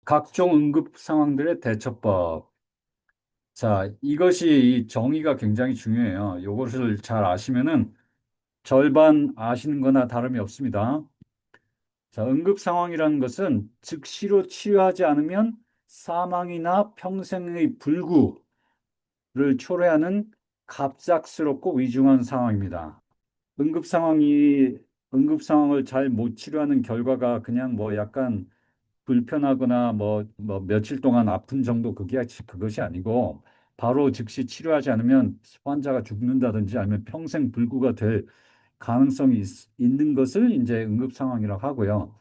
각종 응급 상황들의 대처법. 자, 이것이 이 정의가 굉장히 중요해요. 이것을 잘 아시면은 절반 아시는 거나 다름이 없습니다. 자, 응급 상황이라는 것은 즉시로 치료하지 않으면 사망이나 평생의 불구를 초래하는 갑작스럽고 위중한 상황입니다. 응급 상황이 응급 상황을 잘 못 치료하는 결과가 그냥 뭐 약간 불편하거나 뭐 며칠 동안 아픈 정도 그것이 아니고 바로 즉시 치료하지 않으면 환자가 죽는다든지 아니면 평생 불구가 될 가능성이 있는 것을 이제 응급 상황이라고 하고요.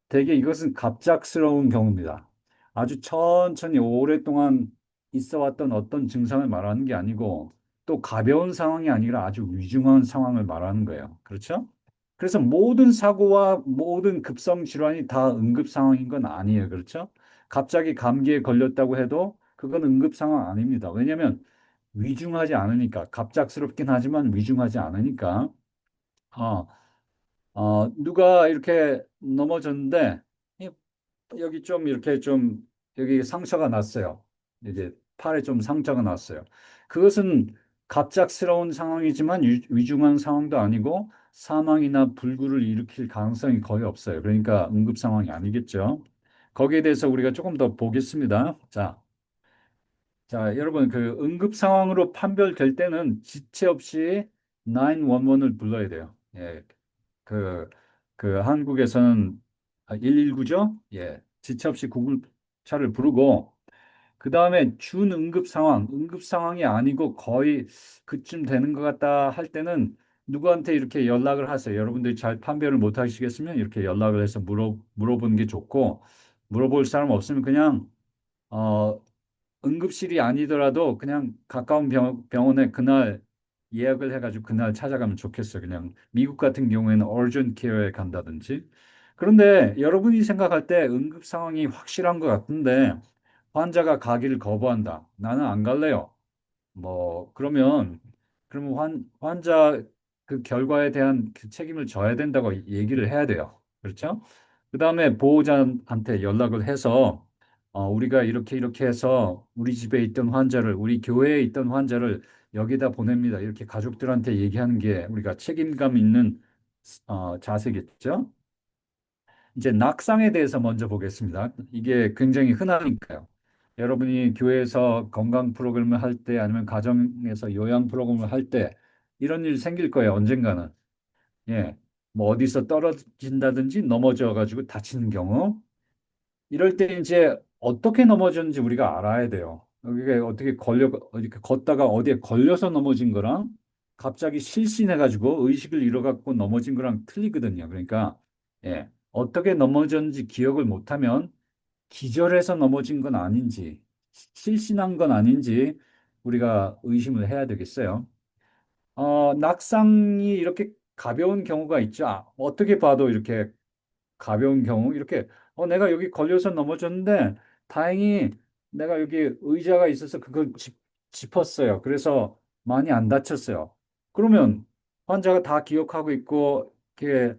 대개 이것은 갑작스러운 경우입니다. 아주 천천히 오랫동안 있어 왔던 어떤 증상을 말하는 게 아니고 또 가벼운 상황이 아니라 아주 위중한 상황을 말하는 거예요. 그렇죠? 그래서 모든 사고와 모든 급성 질환이 다 응급 상황인 건 아니에요. 그렇죠? 갑자기 감기에 걸렸다고 해도 그건 응급 상황 아닙니다. 왜냐하면 위중하지 않으니까 갑작스럽긴 하지만 위중하지 않으니까 어, 누가 이렇게 넘어졌는데 여기 좀 이렇게 좀 여기 상처가 났어요. 이제 팔에 좀 상처가 났어요. 그것은 갑작스러운 상황이지만 위중한 상황도 아니고 사망이나 불구를 일으킬 가능성이 거의 없어요. 그러니까 응급 상황이 아니겠죠. 거기에 대해서 우리가 조금 더 보겠습니다. 자, 여러분 그 응급 상황으로 판별될 때는 지체 없이 911을 불러야 돼요. 예, 그, 그 한국에서는 119죠? 예. 지체 없이 구급차를 부르고, 그 다음에 응급 상황이 아니고 거의 그쯤 되는 것 같다 할 때는 누구한테 이렇게 연락을 하세요. 여러분들이 잘 판별을 못 하시겠으면 이렇게 연락을 해서 물어보는 게 좋고, 물어볼 사람 없으면 그냥, 어, 응급실이 아니더라도 그냥 가까운 병원에 그날 예약을 해가지고 그날 찾아가면 좋겠어요. 그냥 미국 같은 경우에는 urgent care에 간다든지. 그런데 여러분이 생각할 때 응급 상황이 확실한 것 같은데 환자가 가기를 거부한다. 나는 안 갈래요. 그러면 환자 그 결과에 대한 그 책임을 져야 된다고 얘기를 해야 돼요. 그렇죠? 그다음에 보호자한테 연락을 해서 우리가 이렇게 이렇게 해서 우리 집에 있던 환자를 우리 교회에 있던 환자를 여기다 보냅니다. 이렇게 가족들한테 얘기하는 게 우리가 책임감 있는 자세겠죠? 이제 낙상에 대해서 먼저 보겠습니다. 이게 굉장히 흔하니까요. 여러분이 교회에서 건강 프로그램을 할 때 아니면 가정에서 요양 프로그램을 할 때 이런 일 생길 거예요. 언젠가는. 예. 뭐 어디서 떨어진다든지 넘어져 가지고 다치는 경우. 이럴 때 이제 어떻게 넘어졌는지 우리가 알아야 돼요. 이게 어떻게 이렇게 걷다가 어디에 걸려서 넘어진 거랑 갑자기 실신해가지고 의식을 잃어갖고 넘어진 거랑 틀리거든요. 그러니까, 예, 어떻게 넘어졌는지 기억을 못하면 기절해서 넘어진 건 아닌지, 실신한 건 아닌지 우리가 의심을 해야 되겠어요. 낙상이 이렇게 가벼운 경우가 있죠. 어떻게 봐도 이렇게 가벼운 경우 이렇게 내가 여기 걸려서 넘어졌는데 다행히 내가 여기 의자가 있어서 그걸 짚었어요. 그래서 많이 안 다쳤어요. 그러면 환자가 다 기억하고 있고 이렇게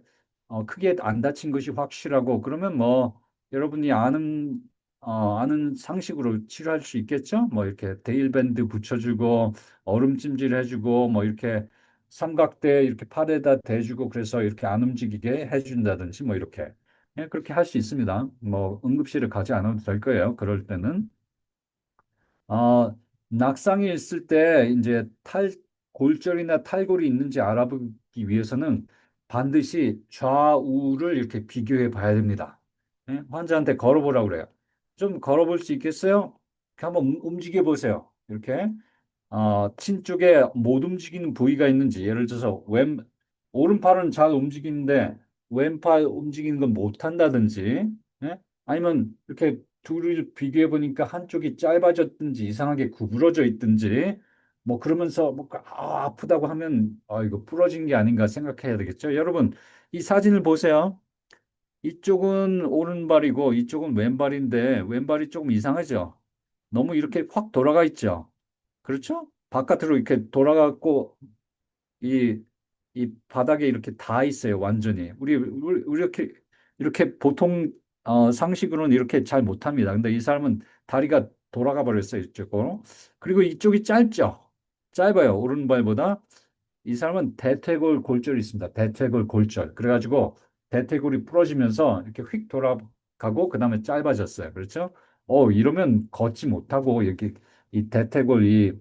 크게 안 다친 것이 확실하고 그러면 뭐 여러분이 아는 상식으로 치료할 수 있겠죠? 뭐 이렇게 데일밴드 붙여주고 얼음찜질 해주고 뭐 이렇게 삼각대 이렇게 팔에다 대주고 그래서 이렇게 안 움직이게 해준다든지 뭐 이렇게 그렇게 할 수 있습니다. 뭐 응급실을 가지 않아도 될 거예요. 그럴 때는 어, 낙상이 있을 때 이제 골절이나 탈골이 있는지 알아보기 위해서는 반드시 좌우를 이렇게 비교해 봐야 됩니다. 환자한테 걸어보라고 그래요. 좀 걸어볼 수 있겠어요? 이렇게 한번 움직여 보세요. 이렇게. 친 쪽에 못 움직이는 부위가 있는지, 예를 들어서 오른팔은 잘 움직이는데 왼팔 움직이는 건 못한다든지, 예? 아니면 이렇게 둘을 비교해 보니까 한쪽이 짧아졌든지 이상하게 구부러져 있든지, 뭐 그러면서 아프다고 하면 이거 부러진 게 아닌가 생각해야 되겠죠. 여러분, 이 사진을 보세요. 이쪽은 오른발이고 이쪽은 왼발인데 왼발이 조금 이상하죠. 너무 이렇게 확 돌아가 있죠. 그렇죠? 바깥으로 이렇게 돌아갔고 이 바닥에 이렇게 닿아 있어요, 완전히. 우리 이렇게 보통 상식으로는 이렇게 잘 못합니다. 근데 이 사람은 다리가 돌아가 버렸어요, 이쪽으로. 그리고 이쪽이 짧죠. 짧아요, 오른발보다. 이 사람은 대퇴골 골절이 있습니다. 대퇴골 골절. 그래가지고 대퇴골이 부러지면서 이렇게 휙 돌아가고 그다음에 짧아졌어요. 그렇죠? 이러면 걷지 못하고 여기 이 대퇴골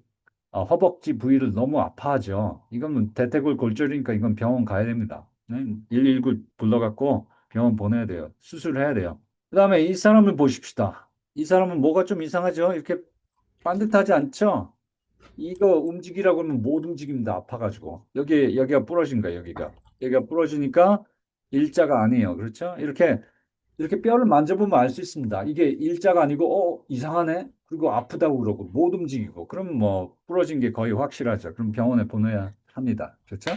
허벅지 부위를 너무 아파하죠. 이건 대퇴골 골절이니까 이건 병원 가야 됩니다. 네? 119 불러갖고 병원 보내야 돼요. 수술해야 돼요. 그다음에 이 사람을 보십시다. 이 사람은 뭐가 좀 이상하죠? 이렇게 반듯하지 않죠? 이거 움직이라고 하면 못 움직입니다. 아파가지고. 여기가 부러진 거예요, 여기가. 여기가 부러지니까 일자가 아니에요. 그렇죠? 이렇게 뼈를 만져보면 알 수 있습니다. 이게 일자가 아니고, 이상하네? 그리고 아프다고 그러고, 못 움직이고. 그러면 뭐, 부러진 게 거의 확실하죠. 그럼 병원에 보내야 합니다. 그렇죠?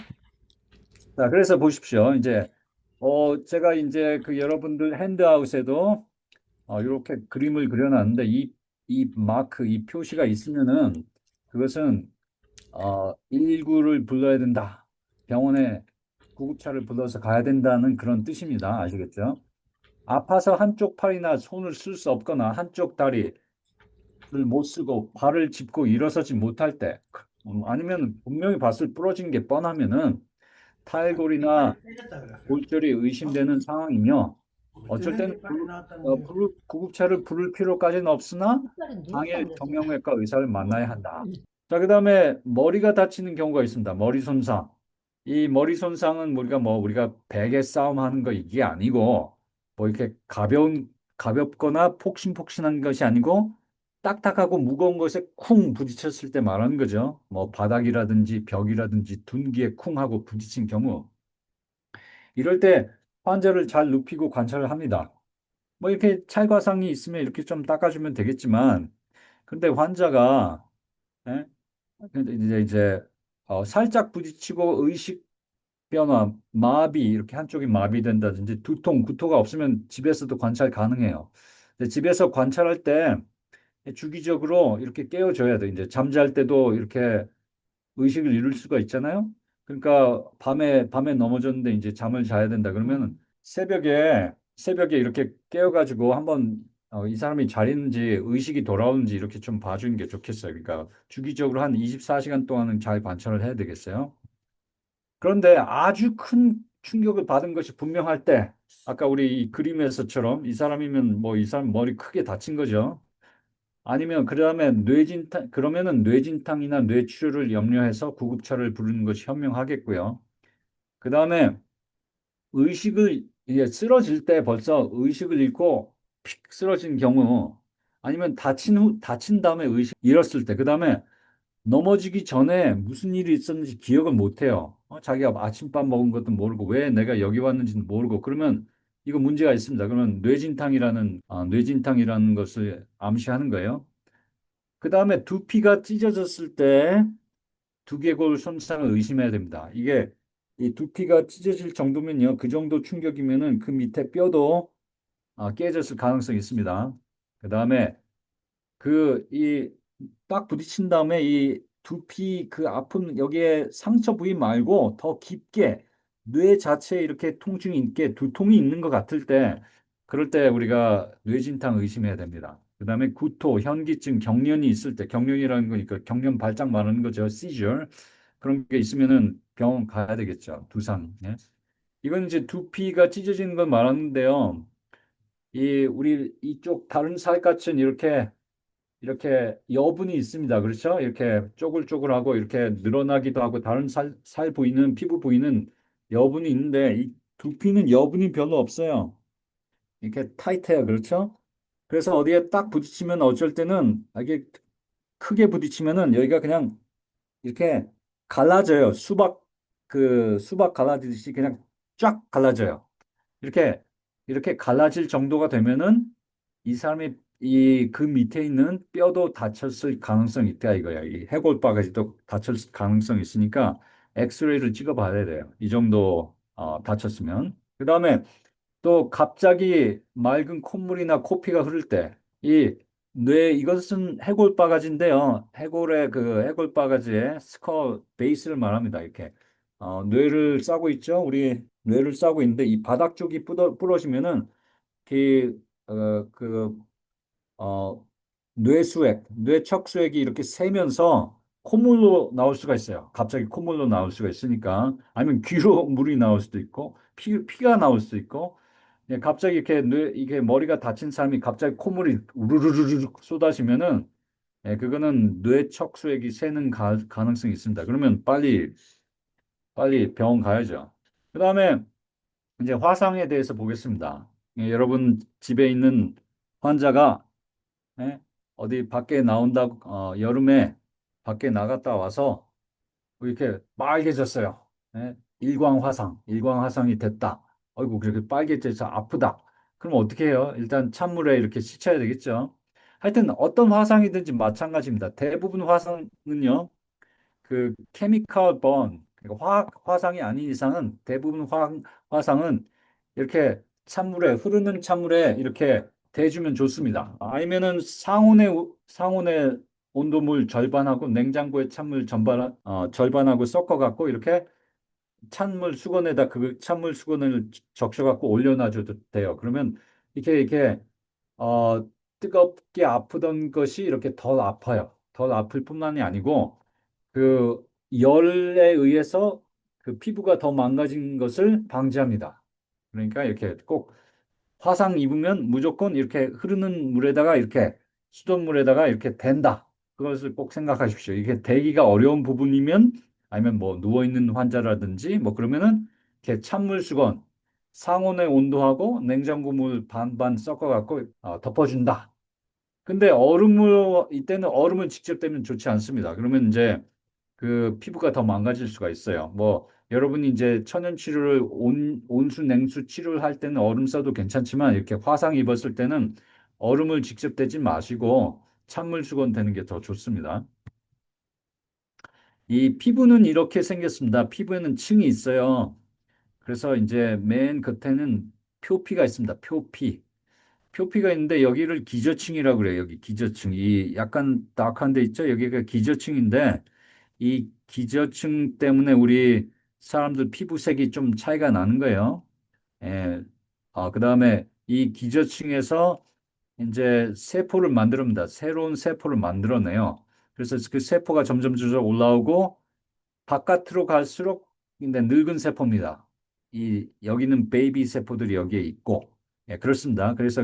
자, 그래서 보십시오. 이제, 제가 이제 그 여러분들 핸드아웃에도 이렇게 그림을 그려놨는데, 이 마크, 이 표시가 있으면은, 그것은 119를 불러야 된다. 병원에 구급차를 불러서 가야 된다는 그런 뜻입니다. 아시겠죠? 아파서 한쪽 팔이나 손을 쓸 수 없거나 한쪽 다리를 못 쓰고 발을 짚고 일어서지 못할 때, 아니면 분명히 봤을 부러진 게 뻔하면은 이빨이 탈골이나 깨졌다 그랬어요. 골절이 어? 의심되는 상황이며 어쩔 어쩌면 때는 이빨이 나왔다는데 구급차를 부를 필요까지는 없으나 이빨이 당일 누웠다면서요. 정형외과 의사를 만나야 한다. 자, 그다음에 머리가 다치는 경우가 있습니다. 머리 손상. 이 머리 손상은 우리가 베개 싸움 하는 거 이게 아니고 뭐 이렇게 가볍거나 폭신폭신한 것이 아니고 딱딱하고 무거운 것에 쿵 부딪혔을 때 말하는 거죠. 뭐 바닥이라든지 벽이라든지 둔기에 쿵 하고 부딪힌 경우. 이럴 때 환자를 잘 눕히고 관찰을 합니다. 뭐 이렇게 찰과상이 있으면 이렇게 좀 닦아주면 되겠지만, 근데 환자가 예? 근데 이제 살짝 부딪히고 의식 변화, 마비 이렇게 한쪽이 마비된다든지 두통, 구토가 없으면 집에서도 관찰 가능해요. 근데 집에서 관찰할 때 주기적으로 이렇게 깨워줘야 돼. 이제 잠잘 때도 이렇게 의식을 잃을 수가 있잖아요. 그러니까 밤에 넘어졌는데 이제 잠을 자야 된다. 그러면 새벽에 이렇게 깨워가지고 한번 이 사람이 잘 있는지 의식이 돌아오는지 이렇게 좀 봐주는 게 좋겠어요. 그러니까 주기적으로 한 24시간 동안은 잘 관찰을 해야 되겠어요. 그런데 아주 큰 충격을 받은 것이 분명할 때, 아까 우리 이 그림에서처럼 이 사람이면 뭐 이 사람 머리 크게 다친 거죠. 아니면 그러면은 뇌진탕이나 뇌출혈을 염려해서 구급차를 부르는 것이 현명하겠고요. 그다음에 이게 쓰러질 때 벌써 의식을 잃고 픽 쓰러진 경우, 아니면 다친 다음에 의식 잃었을 때, 그다음에 넘어지기 전에 무슨 일이 있었는지 기억을 못 해요. 자기가 아침밥 먹은 것도 모르고 왜 내가 여기 왔는지는 모르고, 그러면 이거 문제가 있습니다. 그러면 뇌진탕이라는 것을 암시하는 거예요. 그 다음에 두피가 찢어졌을 때 두개골 손상을 의심해야 됩니다. 이게 이 두피가 찢어질 정도면요, 그 정도 충격이면은 그 밑에 뼈도 깨졌을 가능성이 있습니다. 그 다음에 이 딱 부딪힌 다음에 이 두피 그 아픈 여기에 상처 부위 말고 더 깊게 뇌 자체에 이렇게 통증이 있게 두통이 있는 것 같을 때, 그럴 때 우리가 뇌진탕 의심해야 됩니다. 그다음에 구토, 현기증, 경련이 있을 때, 경련이라는 거니까 경련 발작 말하는 거죠. seizure. 그런 게 있으면은 병원 가야 되겠죠. 두상. 예? 이건 이제 두피가 찢어지는 걸 말하는데요. 우리 이쪽 다른 살갗은 이렇게 여분이 있습니다. 그렇죠? 이렇게 쪼글쪼글하고 이렇게 늘어나기도 하고 다른 살 부위는 피부 부위는 여분이 있는데 이 두피는 여분이 별로 없어요. 이렇게 타이트해요. 그렇죠? 그래서 어디에 딱 부딪히면 어쩔 때는 이게 크게 부딪히면은 여기가 그냥 이렇게 갈라져요. 수박 갈라지듯이 그냥 쫙 갈라져요. 이렇게 갈라질 정도가 되면은 이 사람이 그 밑에 있는 뼈도 다쳤을 가능성이 있다 이거야. 이 해골바가지도 다쳤을 가능성이 있으니까 엑스레이를 찍어봐야 돼요. 이 정도 다쳤으면. 그다음에 또 갑자기 맑은 콧물이나 코피가 흐를 때 이것은 해골바가지인데요. 해골바가지의 스컬 베이스를 말합니다. 이렇게 뇌를 싸고 있죠. 우리 뇌를 싸고 있는데 이 바닥 쪽이 부러지면은 그, 어, 뇌척수액이 이렇게 새면서 콧물로 나올 수가 있어요. 갑자기 콧물로 나올 수가 있으니까. 아니면 귀로 물이 나올 수도 있고, 피가 나올 수도 있고, 예, 갑자기 이게 머리가 다친 사람이 갑자기 콧물이 우르르르르 쏟아지면은, 예, 그거는 뇌척수액이 새는 가능성이 있습니다. 그러면 빨리 병원 가야죠. 그 다음에 이제 화상에 대해서 보겠습니다. 예, 여러분 집에 있는 환자가 예, 어디 밖에 나온다고 여름에 밖에 나갔다 와서 이렇게 빨개졌어요. 예, 일광화상이 됐다. 어이구 그렇게 빨개져서 아프다. 그럼 어떻게 해요? 일단 찬물에 이렇게 씻어야 되겠죠. 하여튼 어떤 화상이든지 마찬가지입니다. 대부분 화상은요. 그 케미컬 번, 그러니까 화상이 아닌 이상은 대부분 화상은 이렇게 흐르는 찬물에 이렇게 대주면 좋습니다. 아니면은 상온의 온도물 절반하고 냉장고의 찬물 절반하고 섞어갖고 이렇게 찬물 수건에다 그 찬물 수건을 적셔갖고 올려놔줘도 돼요. 그러면 이렇게 뜨겁게 아프던 것이 이렇게 덜 아파요. 덜 아플 뿐만이 아니고 그 열에 의해서 그 피부가 더 망가진 것을 방지합니다. 그러니까 이렇게 꼭 화상 입으면 무조건 이렇게 흐르는 물에다가 이렇게 수돗물에다가 이렇게 댄다. 그것을 꼭 생각하십시오. 이게 대기가 어려운 부분이면 아니면 뭐 누워 있는 환자라든지 뭐 그러면은 이렇게 찬물 수건 상온의 온도하고 냉장고 물 반반 섞어 갖고 덮어준다. 근데 이때는 얼음을 직접 대면 좋지 않습니다. 그러면 이제 그 피부가 더 망가질 수가 있어요. 뭐 여러분이 이제 천연 치료를 온수 냉수 치료를 할 때는 얼음 써도 괜찮지만 이렇게 화상 입었을 때는 얼음을 직접 대지 마시고 찬물 수건 대는 게 더 좋습니다. 이 피부는 이렇게 생겼습니다. 피부에는 층이 있어요. 그래서 이제 맨 겉에는 표피가 있습니다. 표피가 있는데 여기를 기저층이라고 그래요. 여기 기저층. 이 약간 다크한 데 있죠? 여기가 기저층인데 이 기저층 때문에 우리 사람들 피부색이 좀 차이가 나는 거예요. 예. 그다음에 이 기저층에서 이제 세포를 만듭니다. 새로운 세포를 만들어내요. 그래서 그 세포가 점점 올라오고 바깥으로 갈수록 근데 늙은 세포입니다. 여기는 베이비 세포들이 여기에 있고, 예, 그렇습니다. 그래서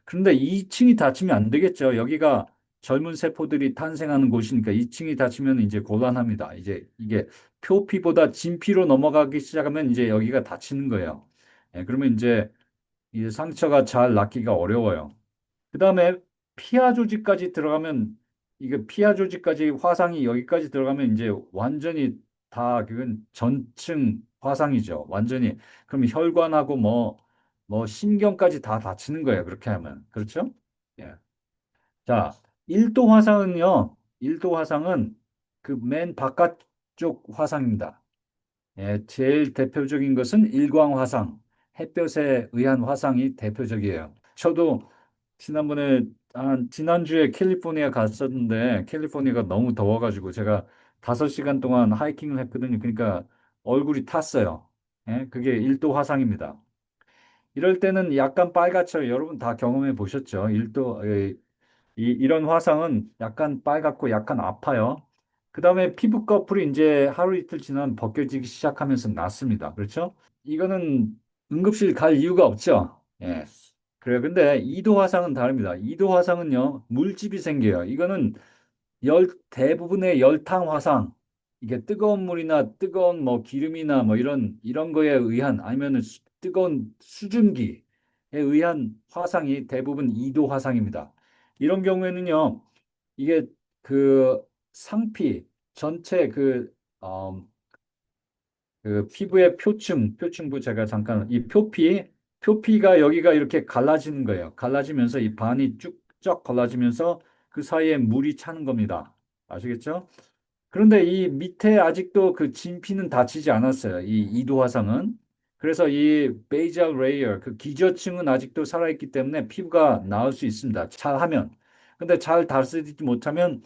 그런데 2층이 닫히면 안 되겠죠. 여기가 젊은 세포들이 탄생하는 곳이니까 2층이 닫히면 이제 곤란합니다. 이제 이게 표피보다 진피로 넘어가기 시작하면 이제 여기가 닫히는 거예요. 예, 그러면 이제 이 상처가 잘 낫기가 어려워요. 그다음에 피하 조직까지 들어가면 이게 피하 조직까지 화상이 여기까지 들어가면 이제 완전히 다 그건 전층 화상이죠. 완전히 그럼 혈관하고 뭐 신경까지 다 다치는 거예요. 그렇게 하면 그렇죠? 예. 자, 1도 화상은요. 1도 화상은 그 맨 바깥쪽 화상입니다. 예, 제일 대표적인 것은 일광 화상, 햇볕에 의한 화상이 대표적이에요. 저도 지난주에 캘리포니아 갔었는데 캘리포니아가 너무 더워가지고 제가 5시간 동안 하이킹을 했거든요. 그러니까 얼굴이 탔어요. 예, 그게 1도 화상입니다. 이럴 때는 약간 빨갛죠. 여러분 다 경험해 보셨죠? 이런 화상은 약간 빨갛고 약간 아파요. 그 다음에 피부 꺼풀이 이제 하루 이틀 지나면 벗겨지기 시작하면서 낫습니다. 그렇죠? 이거는 응급실 갈 이유가 없죠. 예. 그래요. 근데 2도 화상은 다릅니다. 2도 화상은요, 물집이 생겨요. 이거는 대부분의 열탕 화상, 이게 뜨거운 물이나 뜨거운 뭐 기름이나 뭐 이런 거에 의한 아니면 뜨거운 수증기에 의한 화상이 대부분 2도 화상입니다. 이런 경우에는요, 이게 그 상피 전체 그 피부의 표층부 제가 잠깐 이 표피가 여기가 이렇게 갈라지는 거예요. 갈라지면서 이 반이 쭉쭉 갈라지면서 그 사이에 물이 차는 겁니다. 아시겠죠? 그런데 이 밑에 아직도 그 진피는 닫히지 않았어요. 이 이도 화상은. 그래서 이 베이절 레이어 그 기저층은 아직도 살아있기 때문에 피부가 나을 수 있습니다. 잘하면. 근데 잘 다스리지 못하면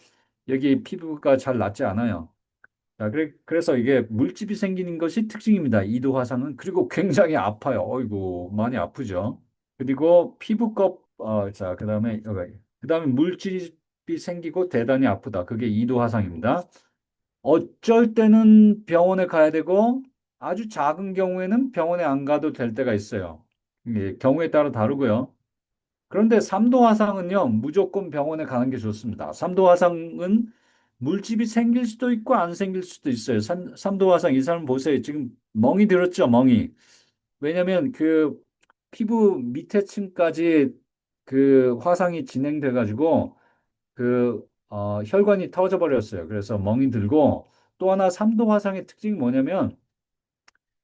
여기 피부가 잘 낫지 않아요. 자, 그래서 이게 물집이 생기는 것이 특징입니다. 이도 화상은. 그리고 굉장히 아파요. 어이구, 많이 아프죠. 그리고 피부껍, 자, 그다음에 물집이 생기고 대단히 아프다. 그게 이도 화상입니다. 어쩔 때는 병원에 가야 되고 아주 작은 경우에는 병원에 안 가도 될 때가 있어요. 이게 경우에 따라 다르고요. 그런데 삼도 화상은요, 무조건 병원에 가는 게 좋습니다. 삼도 화상은 물집이 생길 수도 있고 안 생길 수도 있어요. 삼도 화상 이 사람 보세요. 지금 멍이 들었죠, 멍이. 왜냐면 그 피부 밑에 층까지 그 화상이 진행돼 가지고 혈관이 터져 버렸어요. 그래서 멍이 들고 또 하나 삼도 화상의 특징이 뭐냐면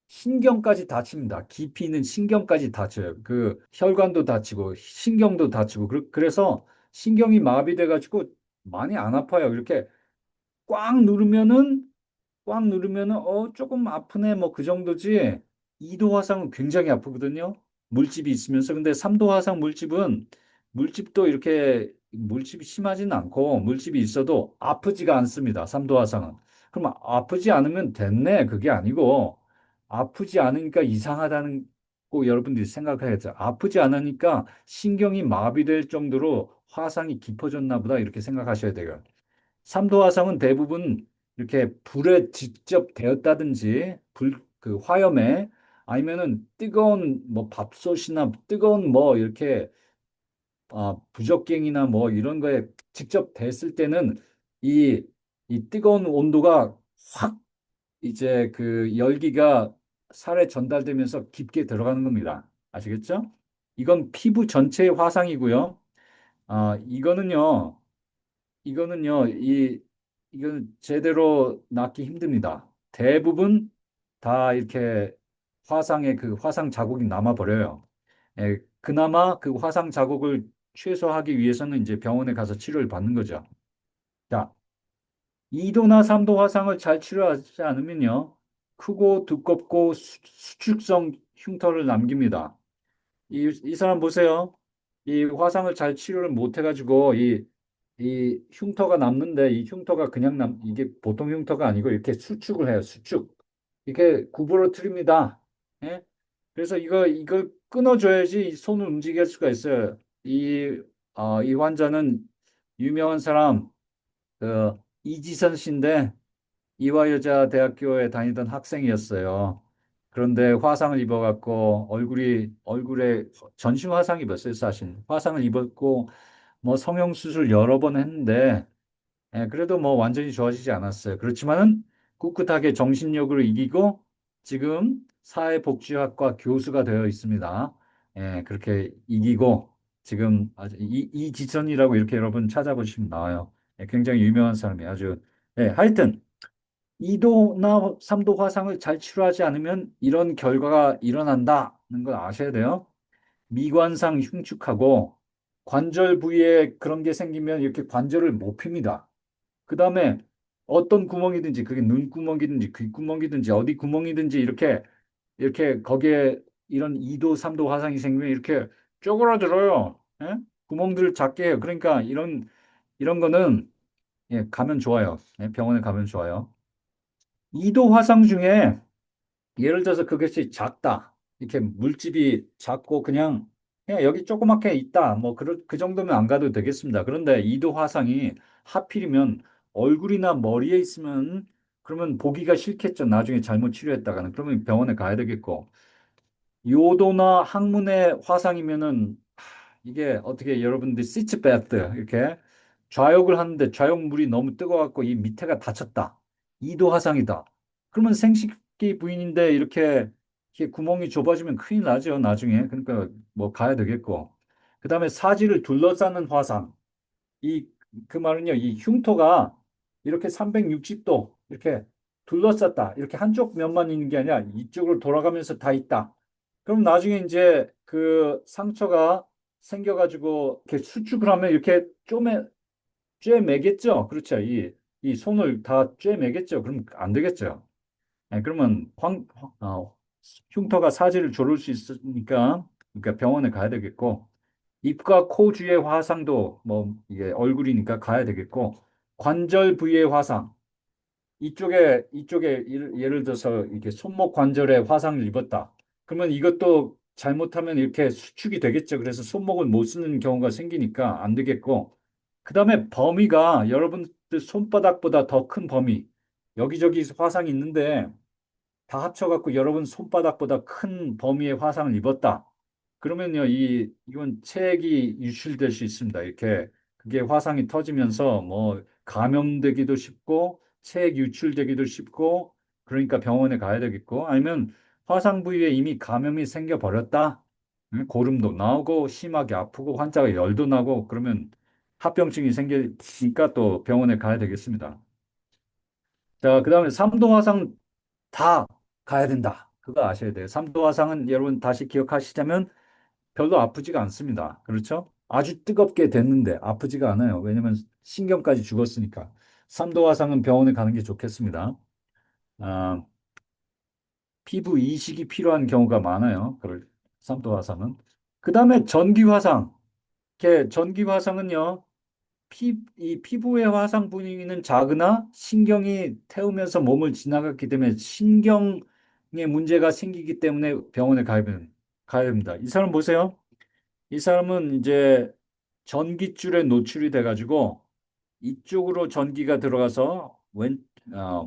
신경까지 다칩니다. 깊이 있는 신경까지 다쳐요. 그 혈관도 다치고 신경도 다치고 그래서 신경이 마비돼 가지고 많이 안 아파요. 이렇게 꽉 누르면은 조금 아프네 뭐 그 정도지. 2도 화상은 굉장히 아프거든요. 물집이 있으면서. 근데 3도 화상 물집은 물집도 이렇게 물집이 심하지는 않고 물집이 있어도 아프지가 않습니다. 3도 화상은. 그럼 아프지 않으면 됐네. 그게 아니고 아프지 않으니까 이상하다는 꼭 여러분들이 생각해야죠. 아프지 않으니까 신경이 마비될 정도로 화상이 깊어졌나 보다 이렇게 생각하셔야 돼요. 삼도 화상은 대부분 이렇게 불에 직접 데웠다든지 그 화염에 아니면은 뜨거운 뭐 밥솥이나 뜨거운 뭐 이렇게 부적갱이나 뭐 이런 거에 직접 댔을 때는 이, 이 뜨거운 온도가 확 이제 그 열기가 살에 전달되면서 깊게 들어가는 겁니다. 아시겠죠? 이건 피부 전체의 화상이고요. 아, 이거는 제대로 낫기 힘듭니다. 대부분 다 이렇게 화상에 그 화상 자국이 남아버려요. 예, 그나마 그 화상 자국을 최소화하기 위해서는 이제 병원에 가서 치료를 받는 거죠. 자, 2도나 3도 화상을 잘 치료하지 않으면요. 크고 두껍고 수축성 흉터를 남깁니다. 이 사람 보세요. 이 화상을 잘 치료를 못 해가지고 이 흉터가 남는데 이 흉터가 이게 보통 흉터가 아니고 이렇게 수축을 해요. 수축. 이렇게 구부러뜨립니다. 예? 그래서 이걸 끊어줘야지 이 손을 움직일 수가 있어요. 이 환자는 유명한 사람, 이지선 씨인데 이화여자대학교에 다니던 학생이었어요. 그런데 화상을 입어갖고 얼굴에 전신 화상 입었어요, 사실. 화상을 입었고 뭐 성형수술 여러 번 했는데 그래도 뭐 완전히 좋아지지 않았어요. 그렇지만은 꿋꿋하게 정신력으로 이기고 지금 사회복지학과 교수가 되어 있습니다. 그렇게 이기고 지금 아주 이지선이라고 이렇게 여러분 찾아보시면 나와요. 굉장히 유명한 사람이에요. 아주. 하여튼 2도나 3도 화상을 잘 치료하지 않으면 이런 결과가 일어난다는 걸 아셔야 돼요. 미관상 흉측하고 관절 부위에 그런 게 생기면 이렇게 관절을 못 핍니다. 그 다음에 어떤 구멍이든지 그게 눈구멍이든지 귓구멍이든지 어디 구멍이든지 이렇게 거기에 이런 2도, 3도 화상이 생기면 이렇게 쪼그라들어요. 예? 구멍들을 작게 해요. 그러니까 이런 거는 가면 좋아요. 병원에 가면 좋아요. 2도 화상 중에 예를 들어서 그것이 작다. 이렇게 물집이 작고 그냥 여기 조그맣게 있다. 뭐 그 정도면 안 가도 되겠습니다. 그런데 이도 화상이 하필이면 얼굴이나 머리에 있으면 그러면 보기가 싫겠죠. 나중에 잘못 치료했다가는. 그러면 병원에 가야 되겠고. 요도나 항문의 화상이면은 이게 어떻게 여러분들이 시츠베트 이렇게 좌욕을 하는데 좌욕물이 너무 뜨거워갖고 이 밑에가 다쳤다. 이도 화상이다. 그러면 생식기 부인인데 이렇게 구멍이 좁아지면 큰일 나죠, 나중에. 그러니까 뭐 가야 되겠고. 그다음에 사지를 둘러싸는 화상. 이, 그 말은요, 이 흉터가 이렇게 360도 이렇게 둘러쌌다. 이렇게 한쪽 면만 있는 게 아니라 이쪽으로 돌아가면서 다 있다. 그럼 나중에 이제 그 상처가 생겨가지고 이렇게 수축을 하면 이렇게 쬐매겠죠. 그렇죠. 이 손을 다 쬐매겠죠. 그럼 안 되겠죠. 그러면 흉터가 사지를 조를 수 있으니까 그러니까 병원에 가야 되겠고 입과 코 주위의 화상도 뭐 이게 얼굴이니까 가야 되겠고 관절 부위의 화상 이쪽에 예를 들어서 이렇게 손목 관절에 화상을 입었다. 그러면 이것도 잘못하면 이렇게 수축이 되겠죠. 그래서 손목을 못 쓰는 경우가 생기니까 안 되겠고. 그다음에 범위가 여러분들 손바닥보다 더 큰 범위. 여기저기 화상이 있는데 다 합쳐갖고 여러분 손바닥보다 큰 범위의 화상을 입었다. 그러면요, 이건 체액이 유출될 수 있습니다. 이렇게 그게 화상이 터지면서 뭐 감염되기도 쉽고 체액 유출되기도 쉽고 그러니까 병원에 가야 되겠고 아니면 화상 부위에 이미 감염이 생겨 버렸다. 응? 고름도 나오고 심하게 아프고 환자가 열도 나고 그러면 합병증이 생기니까 또 병원에 가야 되겠습니다. 자, 그다음에 삼도 화상 다 가야 된다. 그거 아셔야 돼요. 삼도 화상은 여러분 다시 기억하시자면 별로 아프지가 않습니다. 그렇죠? 아주 뜨겁게 됐는데 아프지가 않아요. 왜냐면 신경까지 죽었으니까. 삼도 화상은 병원에 가는 게 좋겠습니다. 아, 피부 이식이 필요한 경우가 많아요. 그럴 삼도 화상은. 그다음에 전기 화상. 이렇게 전기 화상은요. 이 피부의 화상 부위는 작으나 신경이 태우면서 몸을 지나갔기 때문에 신경에 문제가 생기기 때문에 병원에 가야 됩니다. 이 사람 보세요. 이 사람은 이제 전기줄에 노출이 돼가지고 이쪽으로 전기가 들어가서 어,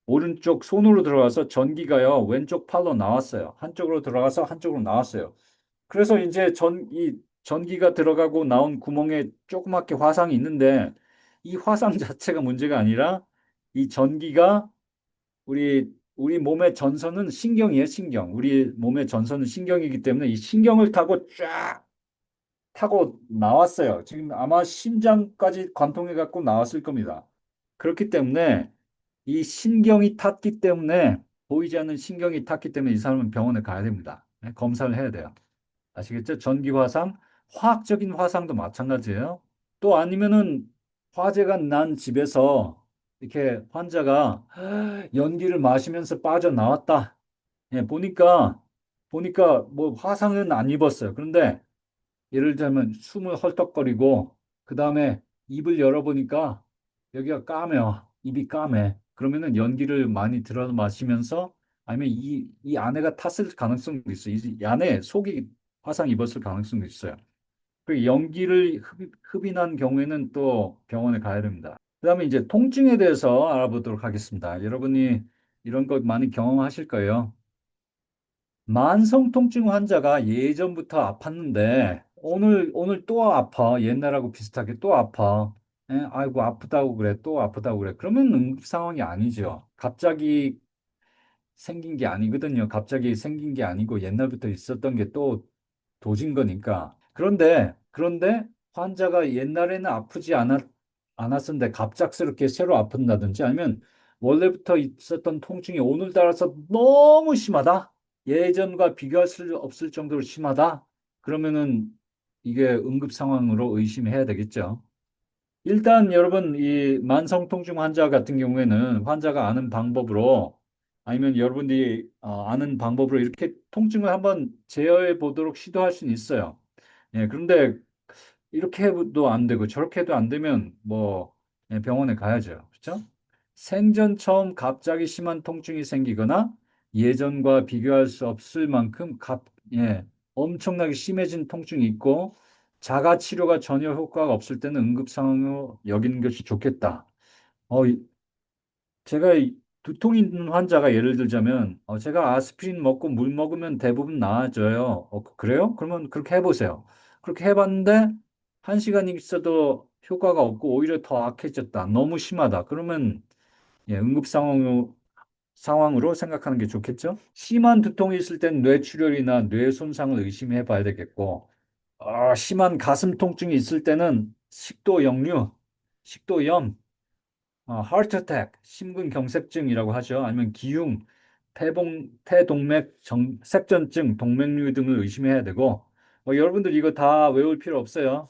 오른쪽 손으로 들어가서 전기가요 왼쪽 팔로 나왔어요. 한쪽으로 들어가서 한쪽으로 나왔어요. 그래서 이제 이 전기가 들어가고 나온 구멍에 조그맣게 화상이 있는데 이 화상 자체가 문제가 아니라 이 전기가 우리 몸의 전선은 신경이에요, 신경. 우리 몸의 전선은 신경이기 때문에 이 신경을 타고 쫙 타고 나왔어요. 지금 아마 심장까지 관통해 갖고 나왔을 겁니다. 그렇기 때문에 이 신경이 탔기 때문에 보이지 않는 신경이 탔기 때문에 이 사람은 병원에 가야 됩니다. 네, 검사를 해야 돼요. 아시겠죠? 전기 화상, 화학적인 화상도 마찬가지예요. 또 아니면은 화재가 난 집에서 이렇게 환자가 연기를 마시면서 빠져나왔다. 예, 보니까 뭐 화상은 안 입었어요. 그런데 예를 들면 숨을 헐떡거리고 그 다음에 입을 열어보니까 여기가 까매요. 입이 까매. 그러면은 연기를 많이 들어 마시면서 아니면 이 안에가 탔을 가능성도 있어요. 이 안에 속이 화상 입었을 가능성도 있어요. 그 연기를 흡인한 경우에는 또 병원에 가야 됩니다. 그다음에 이제 통증에 대해서 알아보도록 하겠습니다. 여러분이 이런 것 많이 경험하실 거예요. 만성 통증 환자가 예전부터 아팠는데 오늘 또 아파. 옛날하고 비슷하게 또 아파. 아이고 아프다고 그래. 또 아프다고 그래. 그러면 응급 상황이 아니죠. 갑자기 생긴 게 아니거든요. 갑자기 생긴 게 아니고 옛날부터 있었던 게 또 도진 거니까. 그런데 환자가 옛날에는 않았었는데 갑작스럽게 새로 아픈다든지 아니면 원래부터 있었던 통증이 오늘따라서 너무 심하다. 예전과 비교할 수 없을 정도로 심하다. 그러면은 이게 응급 상황으로 의심해야 되겠죠. 일단 여러분 이 만성통증 환자 같은 경우에는 환자가 아는 방법으로 아니면 여러분들이 아는 방법으로 이렇게 통증을 한번 제어해 보도록 시도할 수는 있어요. 예, 그런데 이렇게 해도 안 되고 저렇게 해도 안 되면 뭐 예, 병원에 가야죠. 그렇죠? 생전 처음 갑자기 심한 통증이 생기거나 예전과 비교할 수 없을 만큼 엄청나게 심해진 통증이 있고 자가 치료가 전혀 효과가 없을 때는 응급 상황으로 여기는 것이 좋겠다. 어, 제가 두통 있는 환자가 예를 들자면 제가 아스피린 먹고 물 먹으면 대부분 나아져요. 그래요? 그러면 그렇게 해보세요. 그렇게 해봤는데 한 시간 있어도 효과가 없고 오히려 더 악해졌다. 너무 심하다. 그러면 응급 상황으로 생각하는 게 좋겠죠? 심한 두통이 있을 땐 뇌출혈이나 뇌 손상을 의심해 봐야 되겠고 심한 가슴 통증이 있을 때는 식도 역류, 식도염, heart attack, 심근경색증이라고 하죠. 아니면 기흉, 폐동맥 색전증, 동맥류 등을 의심해야 되고, 여러분들 이거 다 외울 필요 없어요.